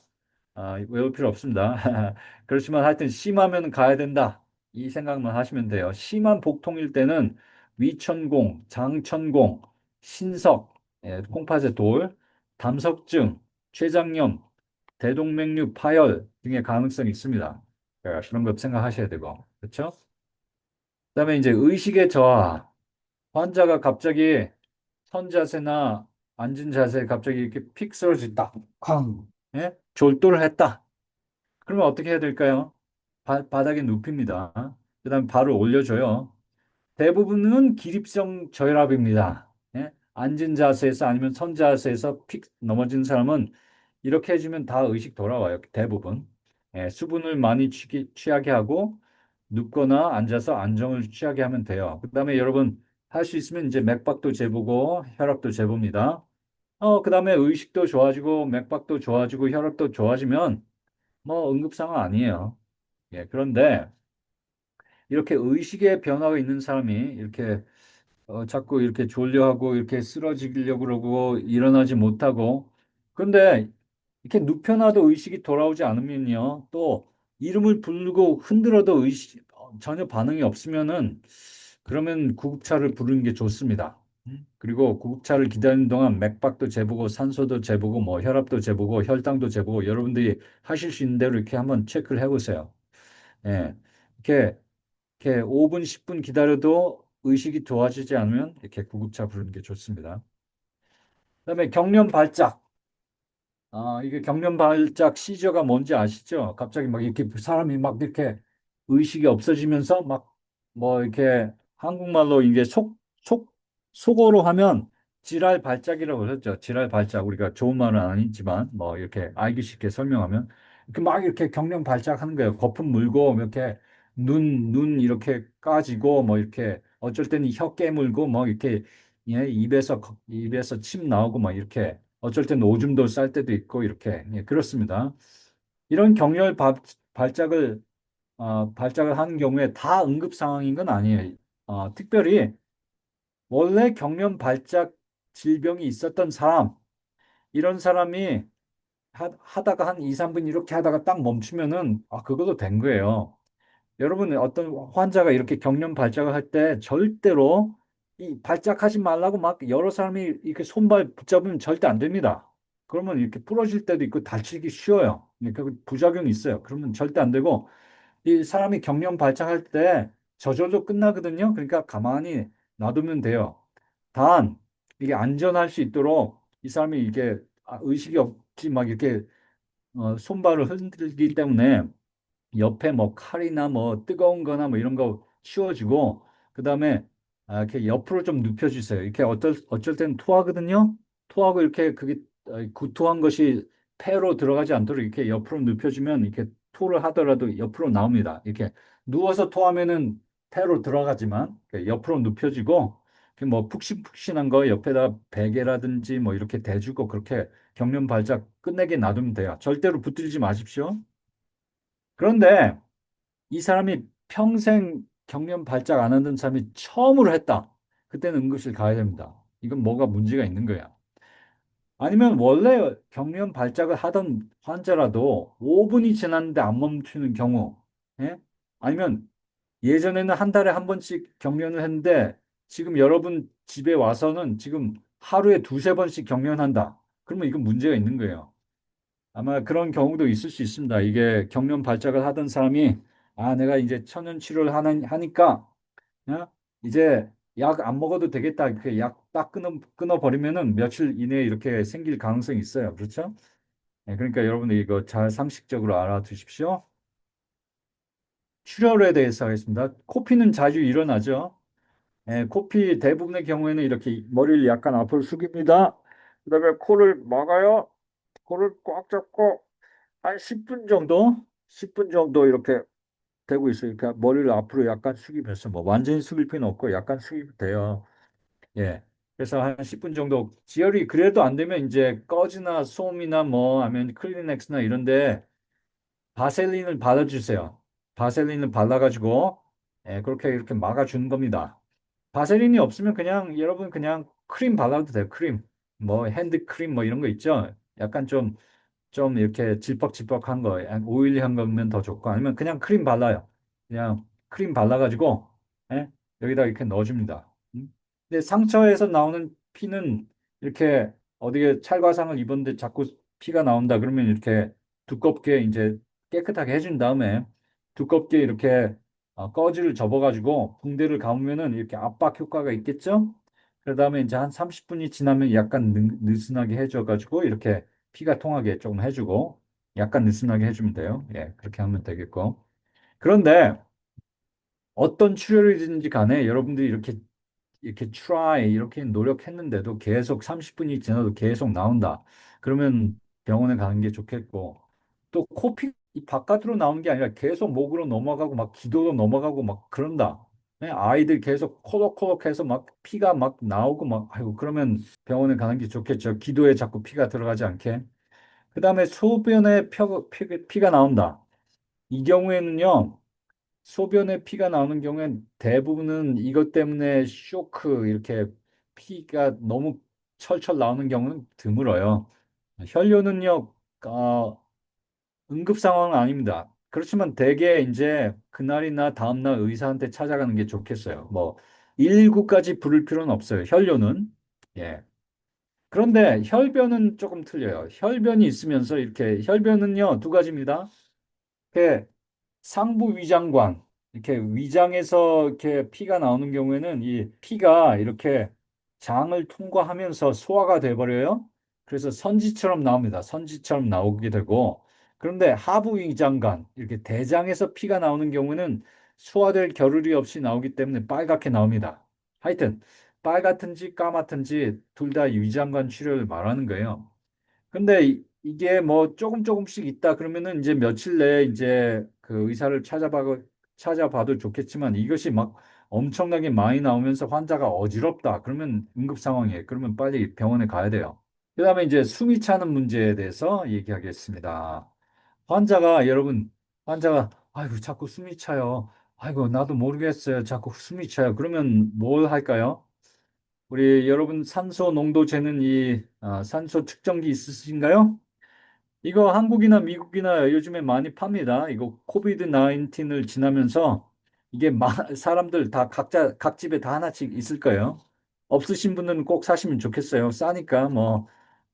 외울 필요 없습니다. 그렇지만 하여튼 심하면 가야 된다. 이 생각만 하시면 돼요. 심한 복통일 때는 위천공, 장천공, 신석, 콩팥의 돌, 담석증, 췌장염, 대동맥류 파열 등의 가능성이 있습니다. 그런 것 생각하셔야 되고, 그렇죠? 그다음에 이제 의식의 저하. 환자가 갑자기 선자세나 앉은 자세에 갑자기 이렇게 픽 쓰러졌다. 쾅. 예? 졸도를 했다. 그러면 어떻게 해야 될까요? 바닥에 눕힙니다. 그다음에 발을 올려줘요. 대부분은 기립성 저혈압입니다. 예? 앉은 자세에서 아니면 선 자세에서 픽 넘어진 사람은 이렇게 해주면 다 의식 돌아와요. 대부분. 예, 수분을 많이 취하게 하고 눕거나 앉아서 안정을 취하게 하면 돼요. 그다음에 여러분 할 수 있으면 이제 맥박도 재보고 혈압도 재봅니다. 그다음에 의식도 좋아지고 맥박도 좋아지고 혈압도 좋아지면 뭐 응급상황 아니에요. 예, 그런데 이렇게 의식의 변화가 있는 사람이 이렇게 자꾸 이렇게 졸려하고 이렇게 쓰러지려고 그러고 일어나지 못하고 근데 이렇게 눕혀놔도 의식이 돌아오지 않으면요 또 이름을 부르고 흔들어도 의식 전혀 반응이 없으면은 그러면 구급차를 부르는 게 좋습니다. 그리고 구급차를 기다리는 동안 맥박도 재보고 산소도 재보고 뭐 혈압도 재보고 혈당도 재보고 여러분들이 하실 수 있는 대로 이렇게 한번 체크를 해보세요. 예. 이렇게 5분, 10분 기다려도 의식이 좋아지지 않으면 이렇게 구급차 부르는 게 좋습니다. 그다음에 경련 발작. 이게 경련 발작 시저가 뭔지 아시죠? 갑자기 막 이렇게 사람이 막 이렇게 의식이 없어지면서 막 뭐 이렇게 한국말로 이게 속어로 하면 지랄 발작이라고 그러죠. 지랄 발작. 우리가 좋은 말은 아니지만 뭐 이렇게 알기 쉽게 설명하면 이렇게 막 이렇게 경련 발작하는 거예요. 거품 물고 이렇게 눈 이렇게 까지고 뭐 이렇게 어쩔 때는 혀 깨물고 뭐 이렇게 예, 입에서 침 나오고 막 이렇게 어쩔 때는 오줌도 쌀 때도 있고 이렇게 예, 그렇습니다. 이런 발작을 발작을 하는 경우에 다 응급 상황인 건 아니에요. 특별히 원래 경련 발작 질병이 있었던 사람 이런 사람이 하다가 한 2, 3분 이렇게 하다가 딱 멈추면은 그걸로 된 거예요. 여러분, 어떤 환자가 이렇게 경련 발작을 할 때 절대로 이 발작하지 말라고 막 여러 사람이 이렇게 손발 붙잡으면 절대 안 됩니다. 그러면 이렇게 부러질 때도 있고 다치기 쉬워요. 그러니까 그 부작용이 있어요. 그러면 절대 안 되고 이 사람이 경련 발작할 때 저절로 끝나거든요. 그러니까 가만히 놔두면 돼요. 단 이게 안전할 수 있도록 이 사람이 이게 의식이 없지 막 이렇게 손발을 흔들기 때문에 옆에 뭐 칼이나 뭐 뜨거운 거나 뭐 이런 거 치워주고 그다음에 이렇게 옆으로 좀 눕혀주세요. 이렇게 어쩔 때는 토하거든요. 토하고 이렇게 그게 구토한 것이 폐로 들어가지 않도록 이렇게 옆으로 눕혀주면 이렇게 토를 하더라도 옆으로 나옵니다. 이렇게 누워서 토하면은 폐로 들어가지만 이렇게 옆으로 눕혀지고 뭐 푹신푹신한 거 옆에다 베개라든지 뭐 이렇게 대주고 그렇게 경련 발작 끝내게 놔두면 돼요. 절대로 붙들지 마십시오. 그런데 이 사람이 평생 경련 발작 안 하던 사람이 처음으로 했다. 그때는 응급실 가야 됩니다. 이건 뭐가 문제가 있는 거야. 아니면 원래 경련 발작을 하던 환자라도 5분이 지났는데 안 멈추는 경우, 예? 아니면 예전에는 한 달에 한 번씩 경련을 했는데 지금 여러분 집에 와서는 지금 하루에 두세 번씩 경련한다. 그러면 이건 문제가 있는 거예요. 아마 그런 경우도 있을 수 있습니다. 이게 경련 발작을 하던 사람이 내가 이제 천연 치료를 하니까 어? 이제 약 안 먹어도 되겠다. 그 약 딱 끊어버리면은 며칠 이내에 이렇게 생길 가능성이 있어요. 그렇죠? 네, 그러니까 여러분들 이거 잘 상식적으로 알아두십시오. 출혈에 대해서 하겠습니다. 코피는 자주 일어나죠. 코피 대부분의 경우에는 이렇게 머리를 약간 앞으로 숙입니다. 그다음에 코를 막아요. 코를 꽉 잡고 한 10분 정도, 10분 정도 이렇게 되고 있어요. 그러니까 머리를 앞으로 약간 숙이면서 뭐 완전히 숙일 필요는 없고 약간 숙이면 돼요. 예. 그래서 한 10분 정도 지혈이 그래도 안 되면 이제 꺼지나 솜이나 뭐 아니면 클리넥스나 이런데 바셀린을 발라주세요. 바셀린을 발라가지고 그렇게 이렇게 막아주는 겁니다. 바세린이 없으면 그냥 여러분 그냥 크림 발라도 돼요. 크림. 뭐 핸드크림 뭐 이런 거 있죠. 약간 좀 이렇게 질퍽질퍽한 거, 오일리한 거면 더 좋고 아니면 그냥 크림 발라요. 그냥 크림 발라가지고 예? 여기다 이렇게 넣어줍니다. 근데 상처에서 나오는 피는 이렇게 어디에 찰과상을 입었는데 자꾸 피가 나온다 그러면 이렇게 두껍게 이제 깨끗하게 해준 다음에 두껍게 이렇게 꺼지를 접어가지고 붕대를 감으면은 이렇게 압박 효과가 있겠죠? 그다음에 이제 한 30분이 지나면 약간 느슨하게 해줘가지고 이렇게 피가 통하게 조금 해주고 약간 느슨하게 해주면 돼요. 예, 그렇게 하면 되겠고. 그런데 어떤 치료를든지 간에 여러분들이 이렇게 try 이렇게 노력했는데도 계속 30분이 지나도 계속 나온다. 그러면 병원에 가는 게 좋겠고 또 코피 이 바깥으로 나오는 게 아니라 계속 목으로 넘어가고 막 기도로 넘어가고 막 그런다. 네, 아이들 계속 코럭코럭해서 막 피가 막 나오고 막 아이고 그러면 병원에 가는 게 좋겠죠. 기도에 자꾸 피가 들어가지 않게. 그다음에 소변에 피가 나온다. 이 경우에는요. 소변에 피가 나오는 경우엔 대부분은 이것 때문에 쇼크 이렇게 피가 너무 철철 나오는 경우는 드물어요. 혈뇨는요, 응급 상황은 아닙니다. 그렇지만 대개 이제 그날이나 다음날 의사한테 찾아가는 게 좋겠어요. 뭐 119까지 부를 필요는 없어요. 혈뇨는. 예. 그런데 혈변은 조금 틀려요. 혈변이 있으면서 이렇게 혈변은요, 두 가지입니다. 이렇게 상부 위장관, 이렇게 위장에서 이렇게 피가 나오는 경우에는 이 피가 이렇게 장을 통과하면서 소화가 돼버려요. 그래서 선지처럼 나옵니다. 선지처럼 나오게 되고, 그런데 하부 위장관, 이렇게 대장에서 피가 나오는 경우는 소화될 겨를이 없이 나오기 때문에 빨갛게 나옵니다. 하여튼, 빨갛든지 까맣든지 둘 다 위장관 치료를 말하는 거예요. 근데 이게 뭐 조금씩 있다 그러면은 이제 며칠 내에 이제 그 의사를 찾아봐도 좋겠지만 이것이 막 엄청나게 많이 나오면서 환자가 어지럽다. 그러면 응급 상황이에요. 그러면 빨리 병원에 가야 돼요. 그다음에 이제 숨이 차는 문제에 대해서 얘기하겠습니다. 여러분, 환자가 아이고 자꾸 숨이 차요. 아이고 나도 모르겠어요. 자꾸 숨이 차요. 그러면 뭘 할까요? 우리 여러분 산소 농도 재는 산소 측정기 있으신가요? 이거 한국이나 미국이나 요즘에 많이 팝니다. 이거 코비드 19을 지나면서 이게 사람들 다 각자 각 집에 다 하나씩 있을 거예요. 없으신 분은 꼭 사시면 좋겠어요. 싸니까 뭐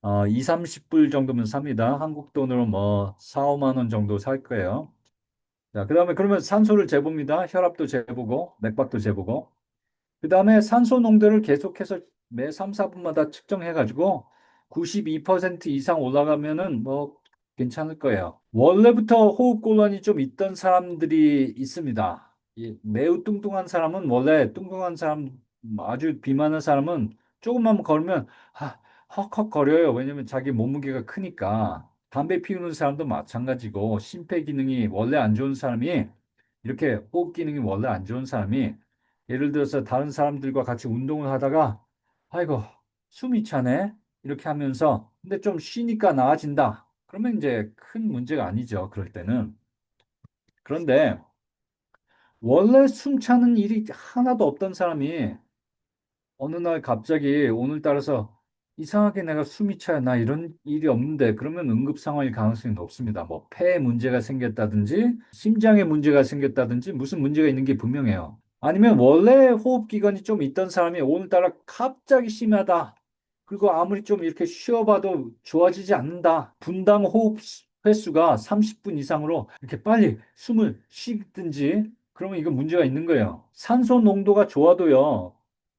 2, 30불 정도면 삽니다. 한국 돈으로 뭐 4, 5만 원 정도 살 거예요. 자, 그다음에 그러면 산소를 재봅니다. 혈압도 재보고 맥박도 재보고. 그다음에 산소 농도를 계속해서 매 3, 4분마다 측정해 가지고 92% 이상 올라가면은 뭐 괜찮을 거예요. 원래부터 호흡곤란이 좀 있던 사람들이 있습니다. 매우 뚱뚱한 사람은 원래 뚱뚱한 사람 아주 비만한 사람은 조금만 걸으면 헉헉거려요. 왜냐면 자기 몸무게가 크니까. 담배 피우는 사람도 마찬가지고 심폐기능이 원래 안 좋은 사람이 이렇게 호흡 기능이 원래 안 좋은 사람이 예를 들어서 다른 사람들과 같이 운동을 하다가 아이고 숨이 차네 이렇게 하면서 근데 좀 쉬니까 나아진다. 그러면 이제 큰 문제가 아니죠. 그럴 때는. 그런데 원래 숨 차는 일이 하나도 없던 사람이 어느 날 갑자기 오늘따라서 이상하게 내가 숨이 차요. 나 이런 일이 없는데 그러면 응급 상황일 가능성이 높습니다. 뭐 폐에 문제가 생겼다든지 심장에 문제가 생겼다든지 무슨 문제가 있는 게 분명해요. 아니면 원래 호흡기관이 좀 있던 사람이 오늘따라 갑자기 심하다. 그리고 아무리 좀 이렇게 쉬어봐도 좋아지지 않는다. 분당 호흡 횟수가 30분 이상으로 이렇게 빨리 숨을 쉬든지 그러면 이건 문제가 있는 거예요. 산소 농도가 좋아도요.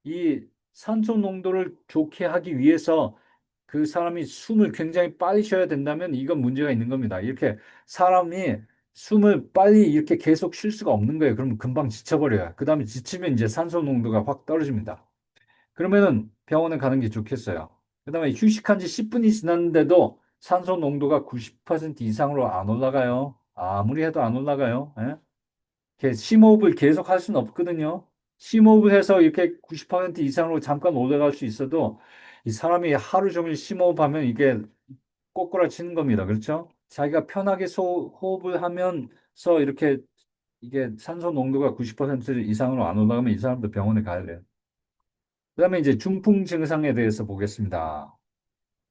이 산소 농도를 좋게 하기 위해서 그 사람이 숨을 굉장히 빨리 쉬어야 된다면 이건 문제가 있는 겁니다. 이렇게 사람이 숨을 빨리 이렇게 계속 쉴 수가 없는 거예요. 그러면 금방 지쳐버려요. 그 다음에 지치면 이제 산소 농도가 확 떨어집니다. 그러면은 병원에 가는 게 좋겠어요. 그 다음에 휴식한 지 10분이 지났는데도 산소 농도가 90% 이상으로 안 올라가요. 아무리 해도 안 올라가요. 예? 이렇게 심호흡을 계속 할 수는 없거든요. 심호흡을 해서 이렇게 90% 이상으로 잠깐 올라갈 수 있어도 이 사람이 하루 종일 심호흡하면 이게 꼬꾸라치는 겁니다. 그렇죠? 자기가 편하게 호흡을 하면서 이렇게 이게 산소 농도가 90% 이상으로 안 올라가면 이 사람도 병원에 가야 돼요. 그다음에 이제 중풍 증상에 대해서 보겠습니다.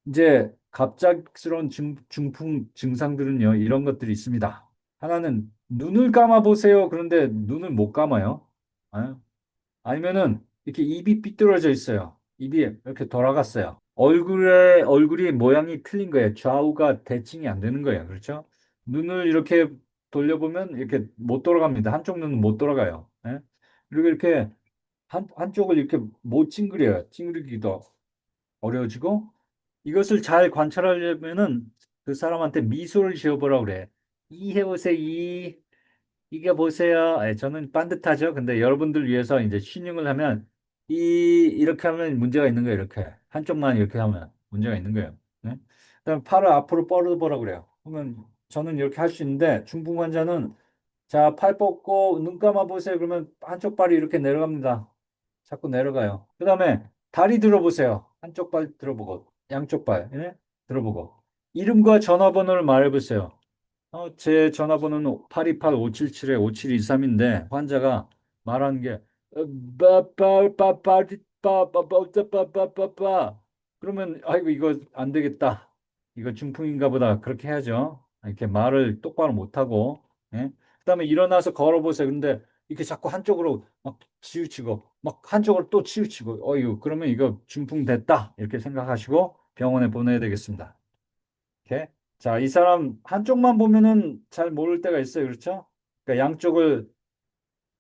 이제 갑작스러운 중풍 증상들은요, 이런 것들이 있습니다. 하나는 눈을 감아 보세요. 그런데 눈을 못 감아요. 아, 아니면은 이렇게 입이 삐뚤어져 있어요. 입이 이렇게 돌아갔어요. 얼굴이 모양이 틀린 거예요. 좌우가 대칭이 안 되는 거예요. 그렇죠? 눈을 이렇게 돌려보면 이렇게 못 돌아갑니다. 한쪽 눈은 못 돌아가요. 예? 그리고 이렇게 한쪽을 이렇게 못 찡그려요. 찡그리기도 어려워지고 이것을 잘 관찰하려면은 그 사람한테 미소를 지어보라고 그래. 이 해보세요. 이게 보세요. 예, 저는 반듯하죠. 근데 여러분들 위해서 이제 튜닝을 하면 이렇게 하면 문제가 있는 거예요. 이렇게 한쪽만 이렇게 하면 문제가 있는 거예요. 네? 그다음 팔을 앞으로 뻗어보라고 그래요. 그러면 저는 이렇게 할 수 있는데 중풍 환자는 자, 팔 뻗고 눈 감아 보세요. 그러면 한쪽 발이 이렇게 내려갑니다. 자꾸 내려가요. 그다음에 다리 들어보세요. 한쪽 발 들어보고 양쪽 발 예? 들어보고 이름과 전화번호를 말해보세요. 제 전화번호는 828-577-5723인데 환자가 말하는 게 빠빠빠빠빠빠빠빠빠빠 그러면 아이고 이거 안 되겠다. 이거 중풍인가 보다. 그렇게 해야죠. 이렇게 말을 똑바로 못하고 예? 그다음에 일어나서 걸어보세요. 근데 이렇게 자꾸 한쪽으로 막 치우치고 막 한쪽으로 또 치우치고 어유 그러면 이거 중풍 됐다. 이렇게 생각하시고 병원에 보내야 되겠습니다. 이렇게. 자, 이 사람 한쪽만 보면은 잘 모를 때가 있어요. 그렇죠? 그러니까 양쪽을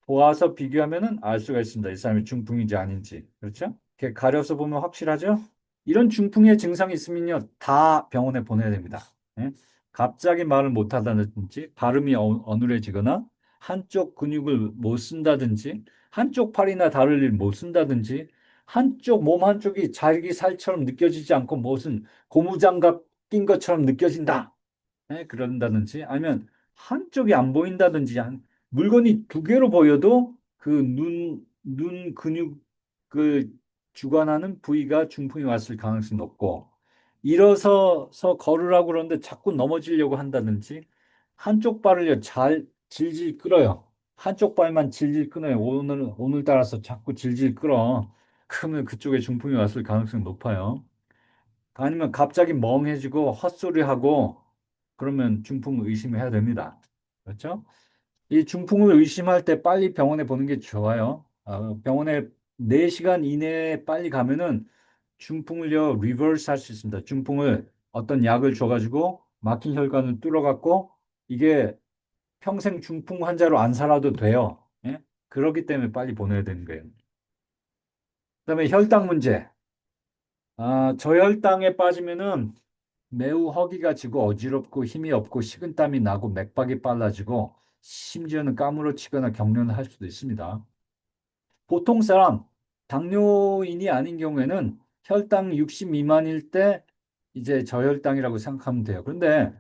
보아서 비교하면은 알 수가 있습니다. 이 사람이 중풍인지 아닌지. 그렇죠? 이렇게 가려서 보면 확실하죠? 이런 중풍의 증상이 있으면요. 다 병원에 보내야 됩니다. 예? 갑자기 말을 못 하다든지 발음이 어눌해지거나 한쪽 근육을 못 쓴다든지 한쪽 팔이나 다리를 못 쓴다든지 한쪽 몸 한쪽이 자기 살처럼 느껴지지 않고 무슨 고무장갑 낀 것처럼 느껴진다. 예, 그런다든지 아니면 한쪽이 안 보인다든지 물건이 두 개로 보여도 그 눈 근육 그 주관하는 부위가 중풍이 왔을 가능성이 높고 일어서서 걸으라고 그러는데 자꾸 넘어지려고 한다든지 한쪽 발을 잘 질질 끌어요. 한쪽 발만 질질 끊어요. 오늘따라서 자꾸 질질 끌어. 그러면 그쪽에 중풍이 왔을 가능성이 높아요. 아니면 갑자기 멍해지고 헛소리하고 그러면 중풍 의심해야 됩니다. 그렇죠? 이 중풍을 의심할 때 빨리 병원에 보는 게 좋아요. 병원에 4시간 이내에 빨리 가면은 중풍을요, 리버스 할 수 있습니다. 중풍을 어떤 약을 줘가지고 막힌 혈관을 뚫어갖고 이게 평생 중풍 환자로 안 살아도 돼요. 예? 그렇기 때문에 빨리 보내야 되는 거예요. 그다음에 혈당 문제. 저혈당에 빠지면은 매우 허기가 지고 어지럽고 힘이 없고 식은땀이 나고 맥박이 빨라지고 심지어는 까무러치거나 경련을 할 수도 있습니다. 보통 사람 당뇨인이 아닌 경우에는 혈당 60 미만일 때 이제 저혈당이라고 생각하면 돼요. 그런데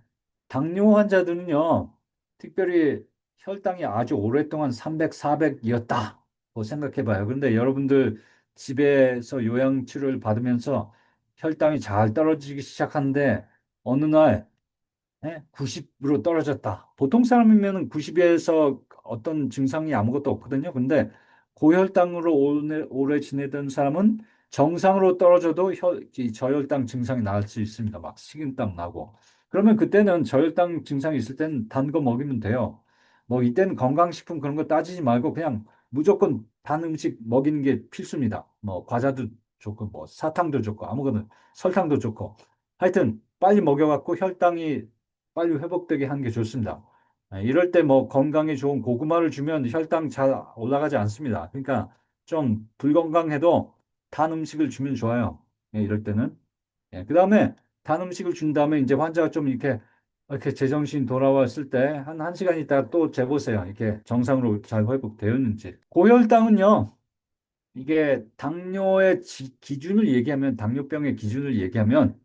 당뇨 환자들은요, 특별히 혈당이 아주 오랫동안 300, 400이었다. 고 생각해 봐요. 그런데 여러분들 집에서 요양 치료를 받으면서 혈당이 잘 떨어지기 시작하는데 어느 날 90으로 떨어졌다. 보통 사람이면 90에서 어떤 증상이 아무것도 없거든요. 근데 고혈당으로 오래 지내던 사람은 정상으로 떨어져도 이 저혈당 증상이 나을 수 있습니다. 막 식은땀 나고. 그러면 그때는 저혈당 증상이 있을 때는 단 거 먹이면 돼요. 뭐 이때는 건강식품 그런 거 따지지 말고 그냥 무조건 단 음식 먹이는 게 필수입니다. 뭐 과자도 좋고 뭐 사탕도 좋고 아무거나 설탕도 좋고 하여튼 빨리 먹여갖고 혈당이 빨리 회복되게 하는 게 좋습니다. 이럴 때 뭐 건강에 좋은 고구마를 주면 혈당 잘 올라가지 않습니다. 그러니까 좀 불건강해도 단 음식을 주면 좋아요. 이럴 때는. 그다음에 단 음식을 준 다음에 이제 환자가 좀 이렇게 제정신 돌아왔을 때 한 1시간 있다가 또 재보세요. 이렇게 정상으로 잘 회복되었는지. 고혈당은요. 이게 당뇨의 기준을 얘기하면 당뇨병의 기준을 얘기하면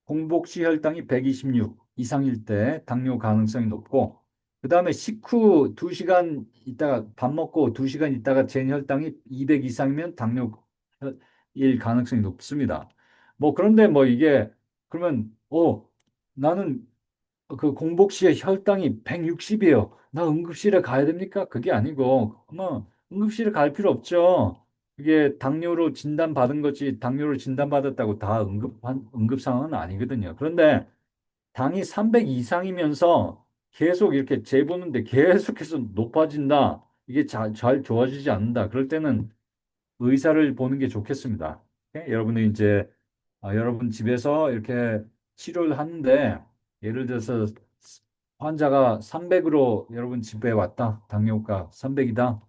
공복시 혈당이 126 이상일 때 당뇨 가능성이 높고, 그 다음에 식후 2시간 있다가 밥 먹고 2시간 있다가 잰 혈당이 200 이상이면 당뇨일 가능성이 높습니다. 뭐 그런데 뭐 이게 그러면 나는 그 공복시에 혈당이 160이에요. 나 응급실에 가야 됩니까? 그게 아니고 뭐 응급실에 갈 필요 없죠. 이게 당뇨로 진단받은 거지 당뇨로 진단받았다고 다 응급 상황은 아니거든요. 그런데 당이 300 이상이면서 계속 이렇게 재보는데 계속해서 높아진다. 이게 잘 좋아지지 않는다. 그럴 때는 의사를 보는 게 좋겠습니다. 여러분이 이제 여러분 집에서 이렇게 치료를 하는데 예를 들어서 환자가 300으로 여러분 집에 왔다. 당뇨가 300이다.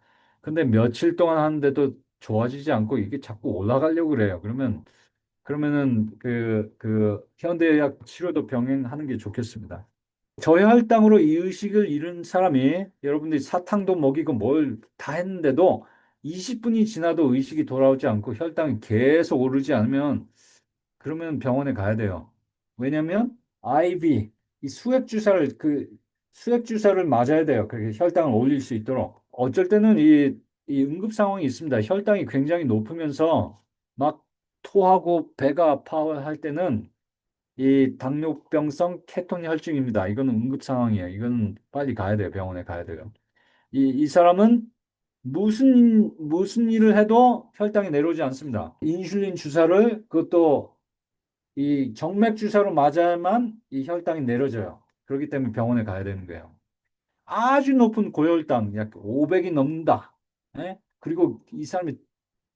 근데 며칠 동안 하는데도 좋아지지 않고 이게 자꾸 올라가려고 그래요. 그러면은 그 현대의학 치료도 병행하는 게 좋겠습니다. 저혈당으로 이 의식을 잃은 사람이 여러분들이 사탕도 먹이고 뭘 다 했는데도 20분이 지나도 의식이 돌아오지 않고 혈당이 계속 오르지 않으면 그러면 병원에 가야 돼요. 왜냐면 IV 이 수액 주사를 맞아야 돼요. 그렇게 혈당을 올릴 수 있도록. 어쩔 때는 이 응급 상황이 있습니다. 혈당이 굉장히 높으면서 막 토하고 배가 아파 할 때는 이 당뇨병성 케톤 혈증입니다. 이거는 응급 상황이에요. 이건 빨리 가야 돼요. 병원에 가야 돼요. 이 사람은 무슨 일을 해도 혈당이 내려오지 않습니다. 인슐린 주사를 그것도 이 정맥 주사로 맞아야만 이 혈당이 내려져요. 그렇기 때문에 병원에 가야 되는 거예요. 아주 높은 고혈당, 약 500이 넘는다. 예? 그리고 이 사람이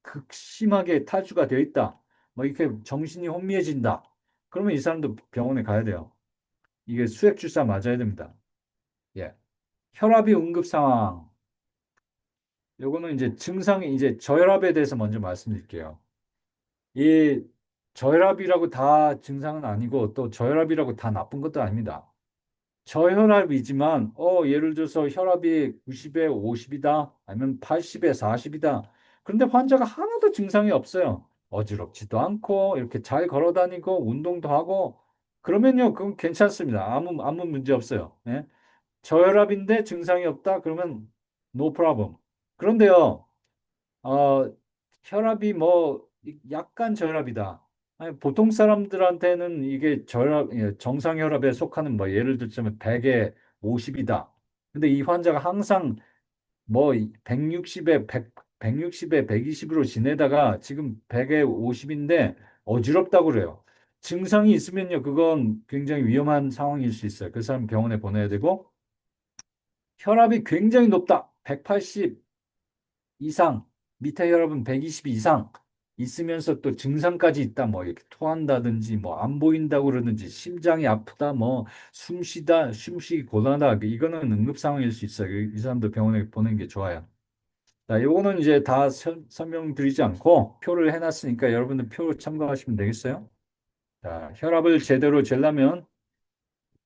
극심하게 탈주가 되어 있다. 뭐 이렇게 정신이 혼미해진다. 그러면 이 사람도 병원에 가야 돼요. 이게 수액 주사 맞아야 됩니다. 예. 혈압이 응급 상황. 요거는 이제 증상이 이제 저혈압에 대해서 먼저 말씀드릴게요. 이 저혈압이라고 다 증상은 아니고 또 저혈압이라고 다 나쁜 것도 아닙니다. 저혈압이지만 예를 들어서 혈압이 90에 50이다 아니면 80에 40이다. 그런데 환자가 하나도 증상이 없어요. 어지럽지도 않고 이렇게 잘 걸어 다니고 운동도 하고 그러면요 그건 괜찮습니다. 아무 문제 없어요. 예? 저혈압인데 증상이 없다 그러면 no problem. 그런데요 어, 혈압이 뭐 약간 저혈압이다. 아니, 보통 사람들한테는 이게 정상 혈압에 속하는 뭐 예를 들자면 100에 50이다. 근데 이 환자가 항상 뭐 160에 160에 120으로 지내다가 지금 100에 50인데 어지럽다고 그래요. 증상이 있으면요, 그건 굉장히 위험한 상황일 수 있어요. 그 사람 병원에 보내야 되고 혈압이 굉장히 높다. 180 이상, 밑에 혈압은 120 이상 있으면서 또 증상까지 있다. 뭐 이렇게 토한다든지 뭐 안 보인다고 그러든지 심장이 아프다. 뭐 숨쉬기 곤란하다. 이거는 응급 상황일 수 있어요. 이 사람들 병원에 보내는 게 좋아요. 자, 요거는 이제 다 설명드리지 않고 표를 해놨으니까 여러분들 표 참고하시면 되겠어요? 자, 혈압을 제대로 재려면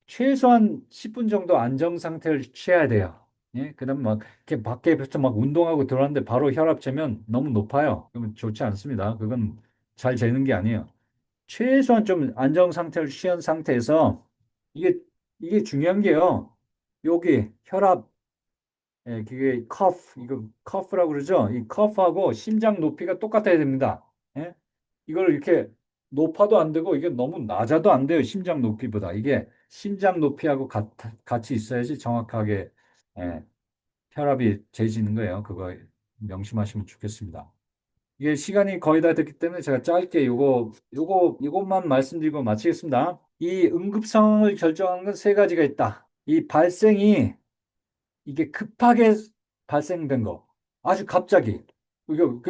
최소한 10분 정도 안정 상태를 취해야 돼요. 예? 그다음 막 이렇게 밖에서 막 운동하고 들어왔는데 바로 혈압 재면 너무 높아요. 그러면 좋지 않습니다. 그건 잘 재는 게 아니에요. 최소한 좀 안정 상태를 취한 상태에서 이게 이게 중요한 게요. 여기 혈압 그게 커프 이거 커프라고 그러죠. 이 커프하고 심장 높이가 똑같아야 됩니다. 예? 이걸 이렇게 높아도 안 되고 이게 너무 낮아도 안 돼요. 심장 높이보다. 이게 심장 높이하고 같이 있어야지 정확하게 예, 혈압이 재지는 거예요. 그거 명심하시면 좋겠습니다. 이게 시간이 거의 다 됐기 때문에 제가 짧게 요것만 말씀드리고 마치겠습니다. 이 응급 상황을 결정하는 건 세 가지가 있다. 이 발생이 이게 급하게 발생된 거. 아주 갑자기. 이거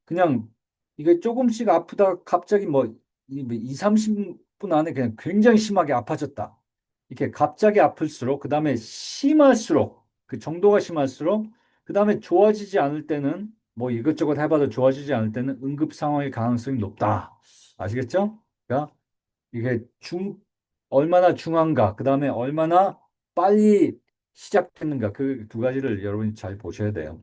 그냥 이게 조금씩 아프다가 갑자기 뭐 2, 30분 안에 그냥 굉장히 심하게 아파졌다. 이렇게 갑자기 아플수록 그다음에 심할수록 그 정도가 심할수록 그다음에 좋아지지 않을 때는 뭐 이것저것 해봐도 좋아지지 않을 때는 응급 상황의 가능성이 높다. 아시겠죠? 그러니까 이게 얼마나 중한가, 그 다음에 얼마나 빨리 시작했는가, 그 두 가지를 여러분이 잘 보셔야 돼요.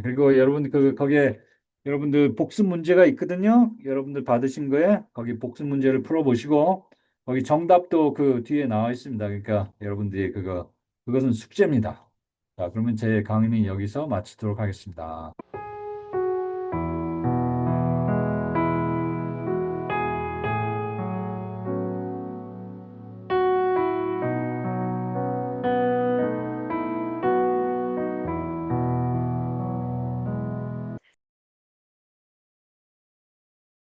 그리고 여러분, 거기에 여러분들 복습 문제가 있거든요. 여러분들 받으신 거에 거기 복습 문제를 풀어보시고, 거기 정답도 그 뒤에 나와 있습니다. 그러니까 여러분들이 그것은 숙제입니다. 자, 그러면 제 강의는 여기서 마치도록 하겠습니다.